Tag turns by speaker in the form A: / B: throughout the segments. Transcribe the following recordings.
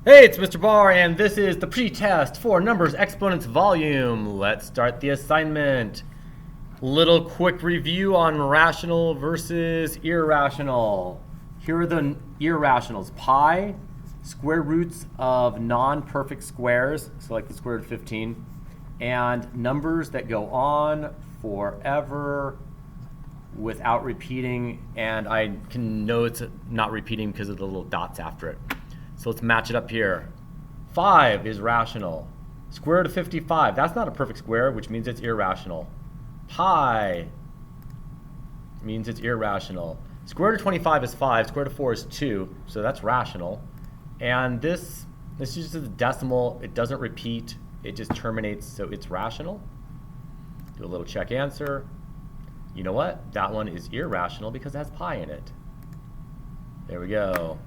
A: Hey, it's Mr. Barr, and this is the pretest for numbers, exponents, volume. Let's start the assignment. Little quick review on rational versus irrational. Here are the irrationals. Pi, square roots of non-perfect squares, so like the square root of 15, and numbers that go on forever without repeating, and I can know it's not repeating because of the little dots after it. So let's match it up here. 5 is rational. Square root of 55, that's not a perfect square, which means it's irrational. Pi means it's irrational. Square root of 25 is 5, square root of 4 is 2, so that's rational. And this is just a decimal, it doesn't repeat, it just terminates, so it's rational. Do a little check answer. You know what? That one is irrational because it has pi in it. There we go.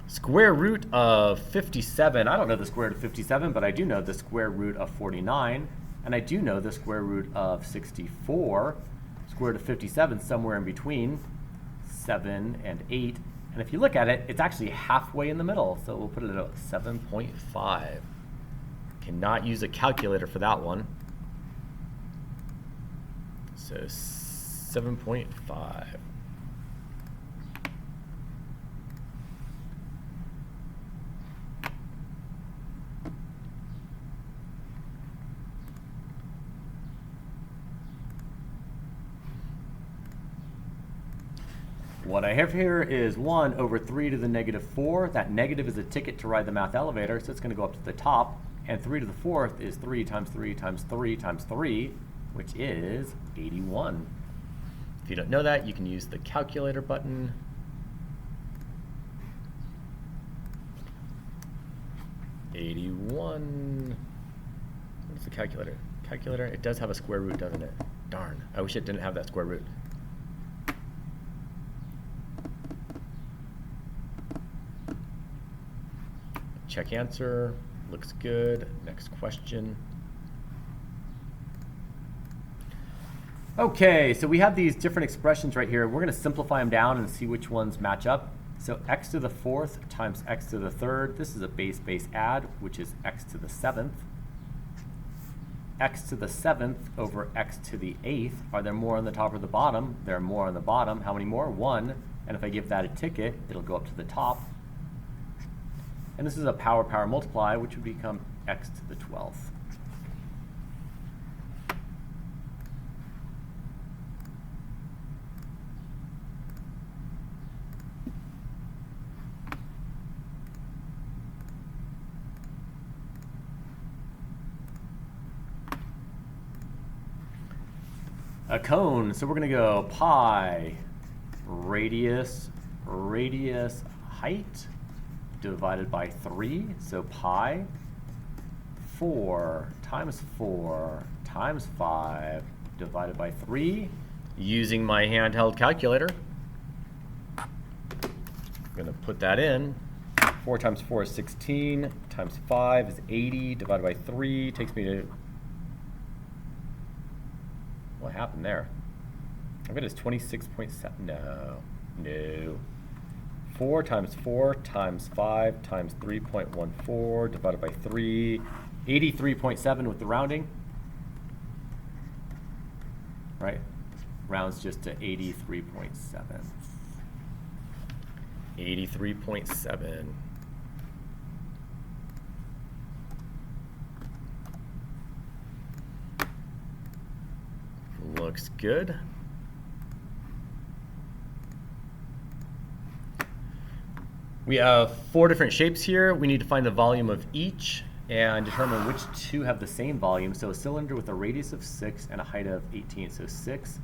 A: Square root of 57. I don't know the square root of 57, but I do know the square root of 49. And I do know the square root of 64. Square root of 57 somewhere in between 7 and 8. And if you look at it, it's actually halfway in the middle. So we'll put it at 7.5. Cannot use a calculator for that one. So 7.5. What I have here is 1 over 3 to the negative 4. That negative is a ticket to ride the math elevator, so it's going to go up to the top. And 3 to the 4th is 3 times 3 times 3 times 3, which is 81. If you don't know that, you can use the calculator button. (81). What's the calculator? Calculator, it does have a square root, doesn't it? Darn, I wish it didn't have that square root. Check answer, looks good. Next question. Okay, so we have these different expressions right here. We're going to simplify them down and see which ones match up. So x to the 4th times x to the 3rd. This is a base add, which is x to the 7th. X to the 7th over x to the 8th. Are there more on the top or the bottom? There are more on the bottom. How many more? 1. And if I give that a ticket, it'll go up to the top. And this is a power multiply, which would become x to the 12th. A cone, so we're going to go pi radius height divided by 3, so pi 4 times 5 divided by 3, using my handheld calculator. I'm going to put that in. 4 times 4 is 16, times 5 is 80, divided by 3 takes me to, what happened there? I bet it's 26.7, no. 4 times 4 times 5 times 3.14 divided by 3, 83.7 with the rounding, right? Rounds just to 83.7. 83.7. Looks good. We have 4 different shapes here. We need to find the volume of each and determine which 2 have the same volume. So a cylinder with a radius of 6 and a height of 18. So 6,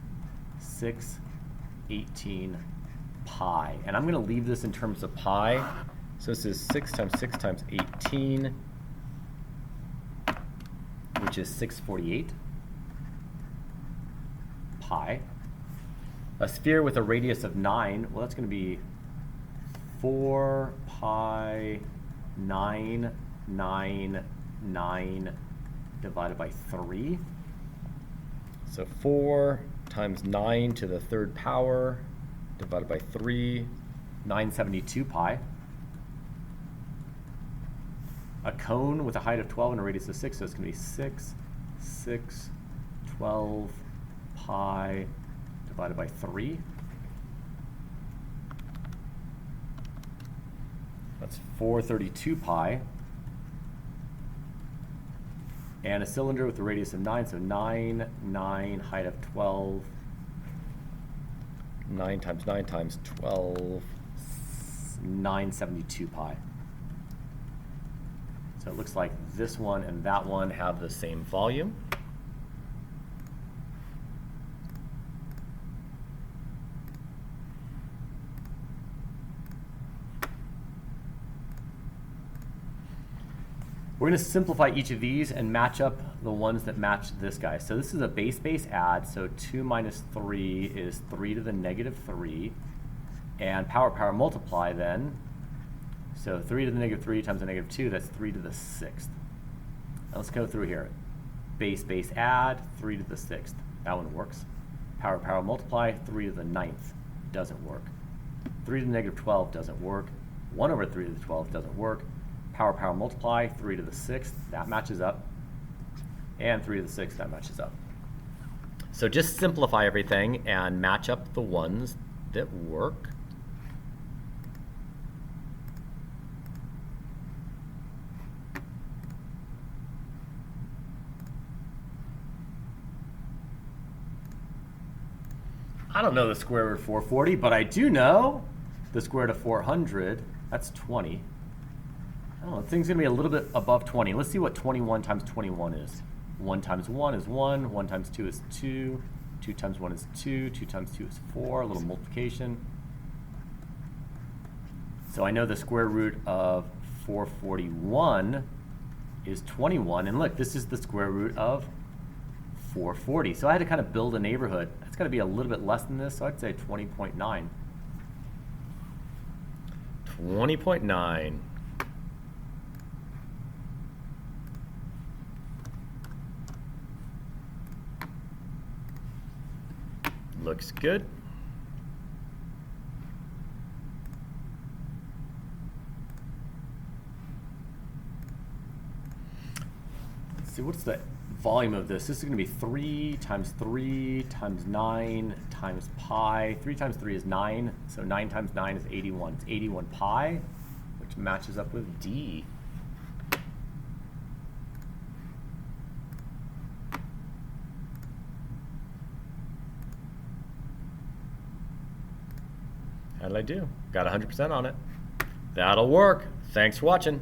A: 18 pi. And I'm going to leave this in terms of pi. So this is 6 times 6 times 18, which is 648 pi. A sphere with a radius of 9, well, that's going to be 4 pi 999 divided by 3. So 4 times 9 to the 3rd power divided by 3 972 pi. A cone with a height of 12 and a radius of 6, so it's going to be 6, 12 pi divided by 3. That's 432 pi. And a cylinder with a radius of 9, so 9, height of 12. 9 times 9 times 12, 972 pi. So it looks like this one and that one have the same volume. We're going to simplify each of these and match up the ones that match this guy. So this is a base add, so 2 minus 3 is 3 to the negative 3. And power multiply then. So 3 to the negative 3 times the negative 2, that's 3 to the 6th. Now let's go through here. Base add, 3 to the 6th. That one works. Power multiply, 3 to the 9th. Doesn't work. 3 to the negative 12 doesn't work. 1 over 3 to the 12 doesn't work. Power multiply, 3 to the 6th, that matches up. And 3 to the 6th, that matches up. So just simplify everything and match up the ones that work. I don't know the square root of 440, but I do know the square root of 400. That's 20. I don't know, the thing's going to be a little bit above 20. Let's see what 21 times 21 is. 1 times 1 is 1. 1 times 2 is 2. 2 times 1 is 2. 2 times 2 is 4. A little multiplication. So I know the square root of 441 is 21. And look, this is the square root of 440. So I had to kind of build a neighborhood. It's got to be a little bit less than this, so I'd say 20.9. 20.9. Looks good. Let's see, what's the volume of this? This is going to be 3 times 9 times pi. 3 times 3 is 9, so 9 times 9 is 81. It's 81 pi, which matches up with D. How did I do? Got 100% on it. That'll work. Thanks for watching.